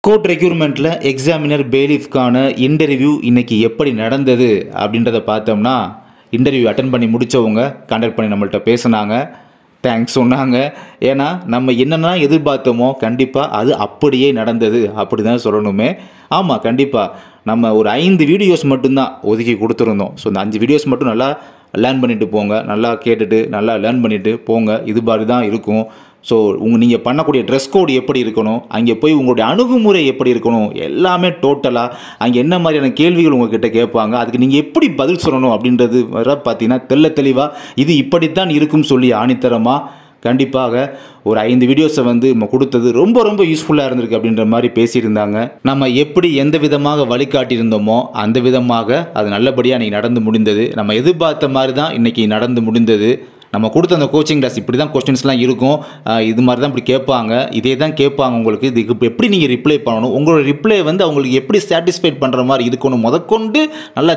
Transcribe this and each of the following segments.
Court ரெக்யூர்மெண்ட்டில் examiner பேலிஃப்கான interview இன்றைக்கி எப்படி நடந்தது அப்படின்றத பார்த்தோம்னா, இன்டர்வியூ அட்டன் பண்ணி முடித்தவங்க கான்டாக்ட் பண்ணி நம்மள்ட்ட பேசுனாங்க, தேங்க்ஸ் சொன்னாங்க. ஏன்னா நம்ம என்னென்னா எதிர்பார்த்தோமோ கண்டிப்பாக அது அப்படியே நடந்தது அப்படி தான் சொல்லணுமே. ஆமாம், கண்டிப்பாக நம்ம ஒரு 5 வீடியோஸ் மட்டும்தான் ஒதுக்கி கொடுத்துருந்தோம். ஸோ இந்த 5 வீடியோஸ் மட்டும் நல்லா லேர்ன் பண்ணிவிட்டு போங்க, நல்லா கேட்டுட்டு நல்லா லேர்ன் பண்ணிவிட்டு போங்க. இது மாதிரி தான் இருக்கும். ஸோ நீங்கள் பண்ணக்கூடிய ட்ரெஸ் கோடு எப்படி இருக்கணும், அங்கே போய் உங்களுடைய அணுகுமுறை எப்படி இருக்கணும், எல்லாமே டோட்டலாக அங்கே என்ன மாதிரியான கேள்விகள் உங்கள்கிட்ட கேட்பாங்க, அதுக்கு நீங்கள் எப்படி பதில் சொல்லணும் அப்படின்றது வர பார்த்தீங்கன்னா தெளிவாக இது இப்படித்தான் இருக்கும்னு சொல்லி ஆணித்தரமாக கண்டிப்பாக ஒரு 5 வீடியோஸை நம்ம கொடுத்தது ரொம்ப யூஸ்ஃபுல்லாக இருந்திருக்கு அப்படின்ற மாதிரி பேசியிருந்தாங்க. நம்ம எப்படி எந்த விதமாக வழிகாட்டியிருந்தோமோ அந்த விதமாக அது நல்லபடியாக இன்றைக்கி நடந்து முடிந்தது. நம்ம எதிர்பார்த்த மாதிரி தான் இன்றைக்கி நடந்து முடிந்தது. நம்ம கொடுத்த அந்த கோச்சிங் கிளாஸ் இப்படி தான் கொஸ்டின்ஸ்லாம் இருக்கும், இது மாதிரி தான் இப்படி கேட்பாங்க, இதே தான் கேட்பாங்க. உங்களுக்கு இதுக்கு எப்படி நீங்கள் ரிப்ளை பண்ணணும், உங்களோட ரிப்ளை அவங்களுக்கு எப்படி சாட்டிஸ்ஃபைட் பண்ணுற மாதிரி இருக்கணும் முதற்கொண்டு நல்லா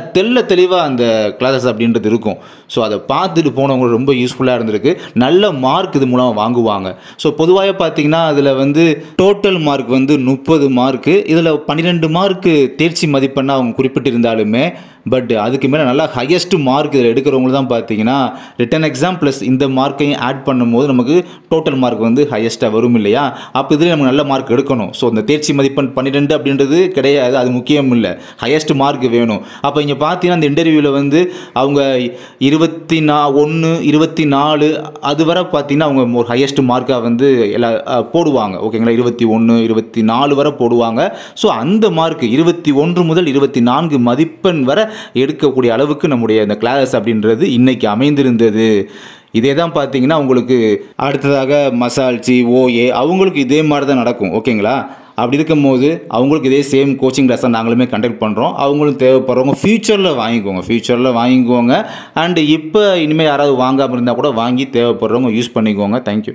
தெளிவாக அந்த கிளாஸஸ் அப்படின்றது இருக்கும். ஸோ அதை பார்த்துட்டு போனவங்களுக்கு ரொம்ப யூஸ்ஃபுல்லாக இருந்திருக்கு. நல்ல மார்க் இது மூலமாக வாங்குவாங்க. ஸோ பொதுவாக பார்த்தீங்கன்னா அதில் டோட்டல் மார்க் 30 மார்க்கு, இதில் 12 மார்க்கு தேர்ச்சி மதிப்பெண்ணாக அவங்க குறிப்பிட்டிருந்தாலுமே பட் அதுக்கு மேலே நல்லா ஹையஸ்ட் மார்க் இதில் எடுக்கிறவங்க தான் பார்த்தீங்கன்னா ரிட்டன் எக்ஸாம் ப்ளஸ் இந்த மார்க்கையும் ஆட் பண்ணும்போது நமக்கு டோட்டல் மார்க் ஹையஸ்ட்டாக வரும் இல்லையா. அப்போ இதில் நமக்கு நல்ல மார்க் எடுக்கணும். ஸோ இந்த தேர்ச்சி மதிப்பெண் 12 அப்படின்றது கிடையாது, அது முக்கியம் இல்லை, ஹையஸ்ட் மார்க் வேணும். அப்போ இங்கே பார்த்தீங்கன்னா அந்த இன்டர்வியூவில் அவங்க 21, 24 அது வரை பார்த்தீங்கன்னா அவங்க ஒரு ஹையஸ்ட் மார்க்காக எல்லா போடுவாங்க. ஓகேங்களா, 21, 24 வரை போடுவாங்க. ஸோ அந்த மார்க் 21 முதல் 24 மதிப்பெண் வரை எடுக்கக்கூடிய அளவுக்கு நம்முடைய இந்த கிளாஸ் அப்படின்றது இன்னைக்கு அமைந்திருந்தது. இதே தான் பார்த்தீங்கன்னா உங்களுக்கு அடுத்ததாக மசால்ச்சி ஓஏ அவங்களுக்கு இதே மாதிரி தான் நடக்கும். ஓகேங்களா, அப்படி இருக்கும்போது அவங்களுக்கு இதே சேம் கோச்சிங் கிளாஸ் தான் நாங்களுமே கண்டக்ட் பண்ணுறோம். அவங்களும் தேவைப்படுறவங்க ஃபியூச்சரில் வாங்கிக்கோங்க. அண்டு இப்போ இனிமேல் யாராவது வாங்காமல் இருந்தால் கூட வாங்கி தேவைப்படுறவங்க யூஸ் பண்ணிக்கோங்க. தேங்க்யூ.